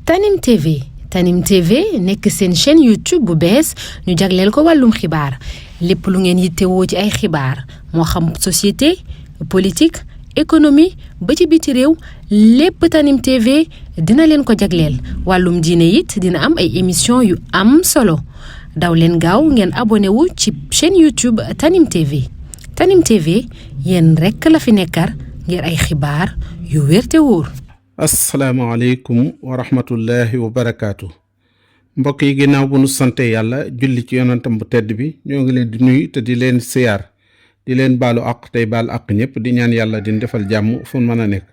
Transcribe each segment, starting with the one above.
Tanim TV nekk seen chaîne YouTube bu bees ñu jagleel ko wàllum xibaar lépp lu ngeen yittewoo ci ay xibaar moo xam société politique économie ba ci biti réew lépp Tanim TV dina leen ko jagleel wàllum diine it dina am ay émission yu am solo daw leen gaaw ngeen abonné wu ci chaîne YouTube Tanim TV yéen rekk la fi nekkar ngir ay xibaar yu wér te wóor. asalaamaaleykum wa rahmatullahi wa barakaatu. mbokk yi ginnaaw bu nu sante yàlla julli ci yonantam bu tedd bi ñoo ngi leen di nuyu te di leen siyaar di leen baalu àq tey baal àq ñëpp di ñaan yàlla di defal jàmm fu mën a nekk.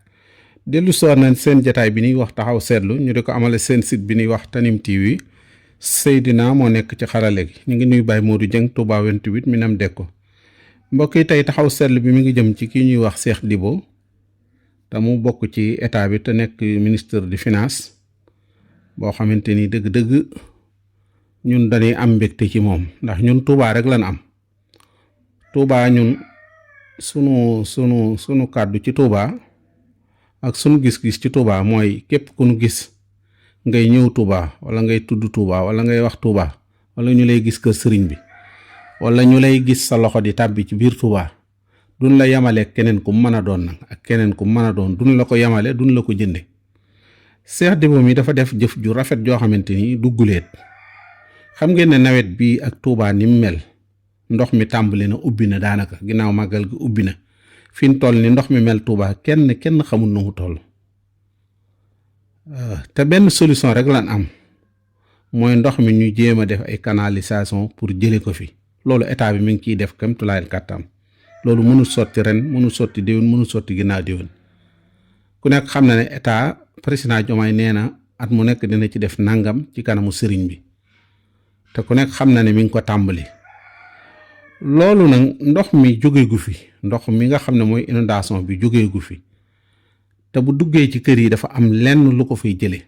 dellu soor nañ seen jataay bi ñuy wax taxaw seetlu ñu di ko amale seen site bi ñuy wax Tanim TV Seydina moo nekk ci xarale gi ñu ngi nuyu Baye Modou Dieng Touba 28 Minam Dekko. mbokk yi tey taxaw seetlu bi mi ngi jëm ci kii ñuy wax Cheikh Dibo te mu bokk ci état bi te nekk ministre des finances boo xamante ni dëgg-dëgg ñun dañuy am mbégte ci moom ndax ñun Touba rek lan am Touba ñun sunu kàddu ci Touba ak sunu gis-gis ci Touba mooy képp ku nu gis ngay ñëw Touba wala ngay tudd Touba wala ngay wax Touba wala ñu lay gis kër sëriñ bi wala ñu lay gis sa loxo di tàbbi ci biir Touba duñ la yamale keneen ku mën a doon nag ak keneen ku mën a doon duñ la ko yamale duñ la ko jënde Cheikh Dibo mi dafa def jëf ju rafet joo xamante ni dugguleet xam ngeen ne nawet bi ak Touba ni mu mel ndox mi tàmbali na ubbi na daanaka ginnaaw màggal gi ubbi na fi mu toll ni ndox mi mel Touba kenn xamul nu mu toll te benn solution rek lan am mooy ndox mi ñu jéem a def ay canalisation pour jële ko fi loolu état bi mi ngi ciy def kam tulaayal kàttam loolu mënul sotti ren mënul sotti déwén mënul sotti ginnaaw déwén ku nekk xam na ne état président Diomaye nee na at mu nekk dina ci def nangam ci kanamu sëriñ bi te ku nekk xam na ne mi ngi ko tàmbali loolu nag ndox mi jógeegu fi ndox mi nga xam ne mooy inondation bi jógeegu fi te bu duggee ci kër yi dafa am lenn lu ko fiy jële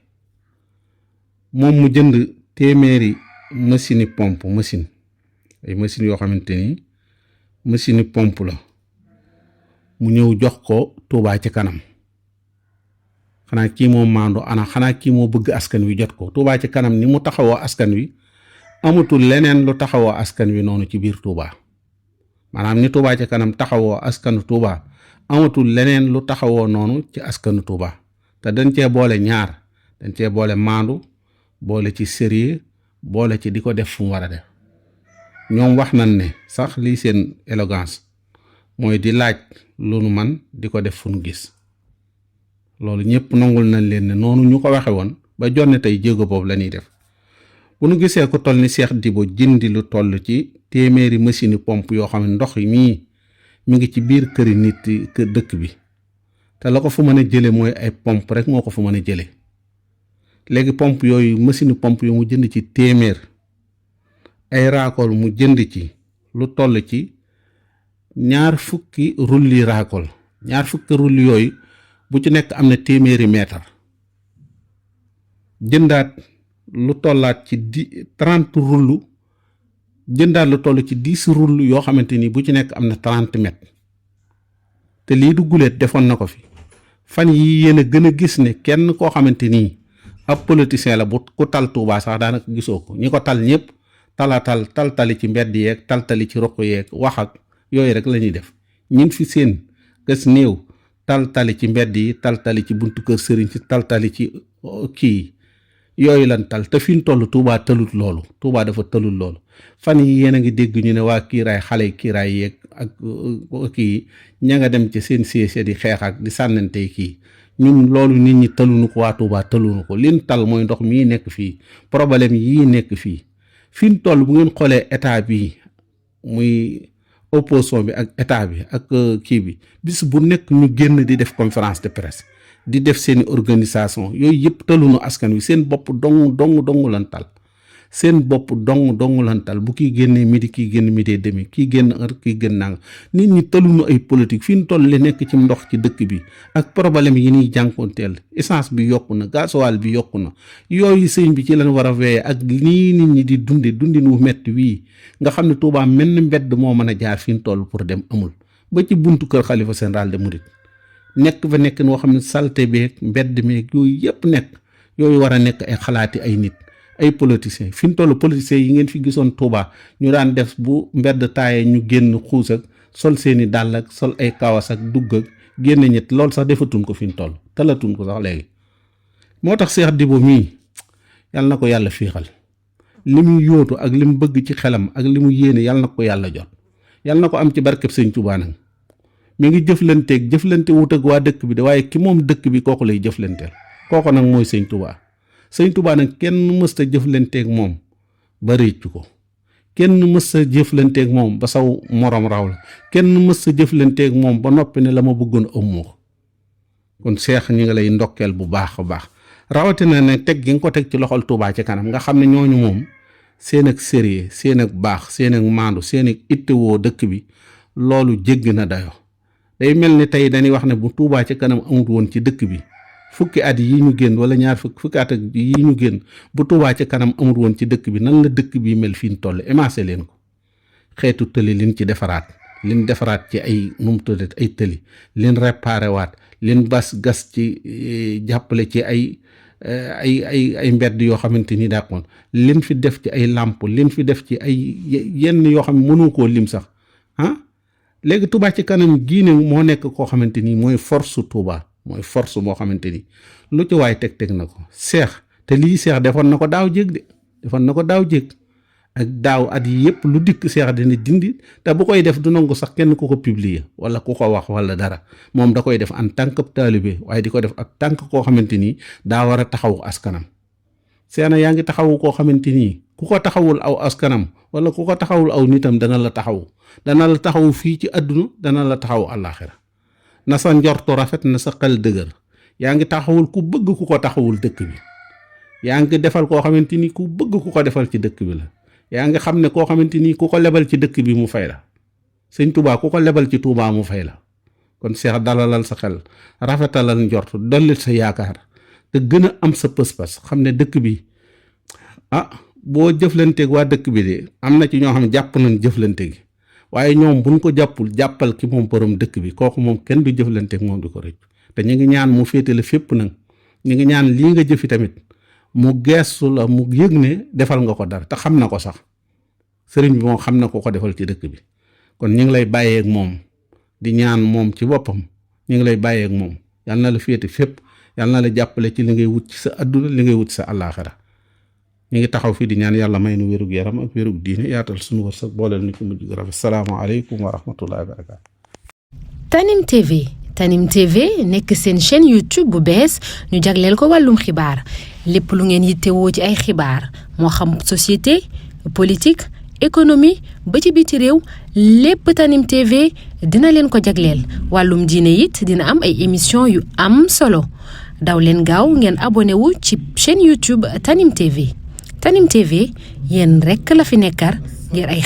moom mu jënd téeméeri machine ay machine yoo xamante ni machine pompe la mu ñëw jox ko Touba ci kanam xanaa kii moo maandu xanaa kii moo bëgg askan wi jot ko Touba ci kanam ni mu taxawoo askan wi amatul leneen lu taxawoo askan wi noonu ci biir Touba maanaam ni Touba ci kanam taxawoo askanu Touba amatul leneen lu taxawoo noonu ci askanu Touba te dañ cee boole ñaar dañ cee boole maandu boole ci sérieux boole ci di ko def fu mu war a def ñoom wax nañ ne sax lii seen élégance mooy di laaj lu nu man di ko def fu nu gis loolu ñëpp nangul nañ leen ne noonu ñu ko waxe woon ba jonne tey jéego boobu la ñuy def bu nu gisee ku toll ni Cheikh Dibo jëndi lu toll ci téeméeri machine pompe yoo xam ne ndox yi mi ngi ci biir këri nit kër dëkk bi te la ko fa mën a jële mooy ay pompe rek moo ko fa mën a jële léegi pompe yooyu machine pompe yu mu jënd ci téeméer ay raakool mu jënd ci lu toll ci 20 rulli raakool 20 rulli yooyu bu ci nekk am na téeméeri mètre jëndaat lu tollaat ci 30 rullu jëndaat lu toll ci 10 rullu yoo xamante ni bu ci nekk am na 30 mètres te lii du guleet defoon na ko fi fan yi yéen a gën a gis ne kenn koo xamante nii ab politicien la bu ku tal Touba sax daanaka gisoo ko ñi ko tal ñëpp taltali ci mbedd yeeg taltali ci roq yeeg wax ak yooyu rek la ñuy def ñin fi seen gës néew taltali ci mbedd yi taltali ci buntu kër sëriñ ci taltali ci kii yooyu lan tal te fi ñu toll Touba tëlut loolu Touba dafa tëlut loolu fan yi yéen a ngi dégg ñu ne waa kiiraay xale kiiraay yeeg ak kii ña nga dem ci seen siège di xeex ak di sànnante kii ñun loolu nit ñi tëluñu ko waa Touba tëluñu ko liñ tal mooy ndox mii nekk fii problème yii nekk fii fi ñu toll bu ngeen xoolee état bi muy opposition bi ak état bi ak kii bi bis bu nekk ñu génn di def conférence de presse di def seeni organisation yooyu yëpp tëluñu askan wi seen bopp dong lan tal seen bopp dong lan tal bu kii génnee midi kii génn midi demi kii génn heure kii génn nang nit ñi tëluñu ay politique fi ñu toll li nekk ci ndox ci dëkk bi ak problème yi ñuy jànkoonteel essence bi yokku na gasoil bi yokku na yooyu sëñ bi ci lañ war a veiller ak nii nit ñi di dundin wu metti wii nga xam ne Touba mel na mbedd moo mën a jaar fi ñu toll pour dem amul ba ci buntu kër xalifa général des mourides nekk fa nekk noo xam ne salte beeg mbedd meeg yooyu yëpp nekk yooyu war a nekk ay xalaati ay nit ay politiciens fi mu toll politiciens yi ngeen fi gisoon Touba ñu daan def bu mbedd taaye ñu génn xuus ak sol seeni dàll ak sol ay kawas ak dugg ak génn ñett loolu sax defatuñ ko fi mu toll talatuñ ko sax léegi. moo tax Cheikh Dibo mii yàlla na ko yàlla fiixal li mu yóotu ak li mu bëgg ci xelam ak li mu yéene yàlla na ko yàlla jot yàlla na ko am ci barkeb sëñ Touba nag mi ngi jëflante wut ak waa dëkk bi de waaye ki moom dëkk bi kooku lay jëflanteel kooku nag mooy sëñ Touba sëñ Touba nag kenn mësta jëflanteeg moom ba réccu ko kenn mësta jëflanteeg moom ba saw morom raw la kenn mësta jëflanteeg moom ba noppi ne la ma bëggoon ëmmoo ko kon Cheikh ñi nga lay ndokkeel bu baax a baax rawatina ne teg gi nga ko teg ci loxol Touba ci kanam nga xam ne ñooñu moom seen ak sérieux seen ak baax seen ak maandu seen ak ittewoo dëkk bi loolu jégg na dayo day mel ni tey dañuy wax ne bu Touba ci kanam amut woon ci dëkk bi fukki at yi ñu génn wala ñaar fukki at ak yi ñu génn bu Touba ci kanam amut woon ci dëkk bi nan la dëkk bi mel fi ñu toll émancé leen ko xeetu tëli liñ ci defaraat ci ay num tëddet ay tëli liñ réparé waat liñ gas ci jàppale ci ay mbedd yoo xamante ni dàqoon liñ fi def ci ay làmp liñ fi def ci ay yenn yoo xam ne mënu koo lim sax léegi Touba ci kanam gii ne moo nekk koo xamante ni mooy force Touba mooy force moo xamante ni lu ci waay teg na ko Cheikh te lii Cheikh defoon na ko daaw jéeg ak daaw at yi yëpp lu dikk Cheikh dina dindi te bu koy def du nangu sax kenn ku ko publier wala ku ko wax wala dara moom da koy def en tant que taalibe waaye di ko def ak tànk koo xamante ni daa war a taxawu askanam seena yaa ngi taxawu koo xamante ni ku ko taxawul aw askanam wala ku ko taxawul aw nitam dana la taxawu fii ci àdduna dana la taxawu àllaaxira na sa njortu rafet na sa xel dëgër yaa ngi taxawul ku bëgg ku ko taxawul dëkk bi yaa ngi defal koo xamante ni ku bëgg ku ko defal ci dëkk bi la yaa ngi xam ne koo xamante ni ku ko lebal ci dëkk bi mu fay la sëñ Touba ku ko lebal ci Touba mu fay la kon Cheikh dalalal sa xel rafetalal njort dollit sa yaakaar te gën a am sa pës-pës xam ne dëkk bi boo jëflanteeg waa dëkk bi de am na ci ñoo xam ne jàpp nañ jëflante gi waaye ñoom buñ ko jàppal ki moom borom dëkk bi kooku moom kenn du jëflanteeg moom di ko rëcc te ñu ngi ñaan mu féetale fépp nag ñu ngi ñaan lii nga jëfi tamit mu geestu la mu yëg ne defal nga ko dara te xam na ko sax sëriñ bi moom xam na ko defal ci dëkk bi kon ñu ngi lay bàyyeeg moom di ñaan moom ci boppam ñu ngi lay bàyyeeg moom yal na la féete fépp yal na la jàppale ci li ngay wut ci sa adduna li ngay wut ci sa àllaaxira ñu ngi taxaw fii di ñaan yàlla may nu wérug yaram ak wérug diine yaatal suñu wërsëg booleel ni ci mujj gu rafet salaamaaleykum wa rahmatullahi wa barakaatu. Tanim TV nekk seen chaîne YouTube bu bees ñu jagleel ko wàllum xibaar lépp lu ngeen yittewoo ci ay xibaar moo xam société politique économie ba ci biti réew lépp Tanim TV dina leen ko jagleel wàllum diine it dina am ay émission yu am solo daw leen gaaw ngeen abonné wu ci chaîne YouTube Tanim TV yéen rekk la fi nekkar ngir ay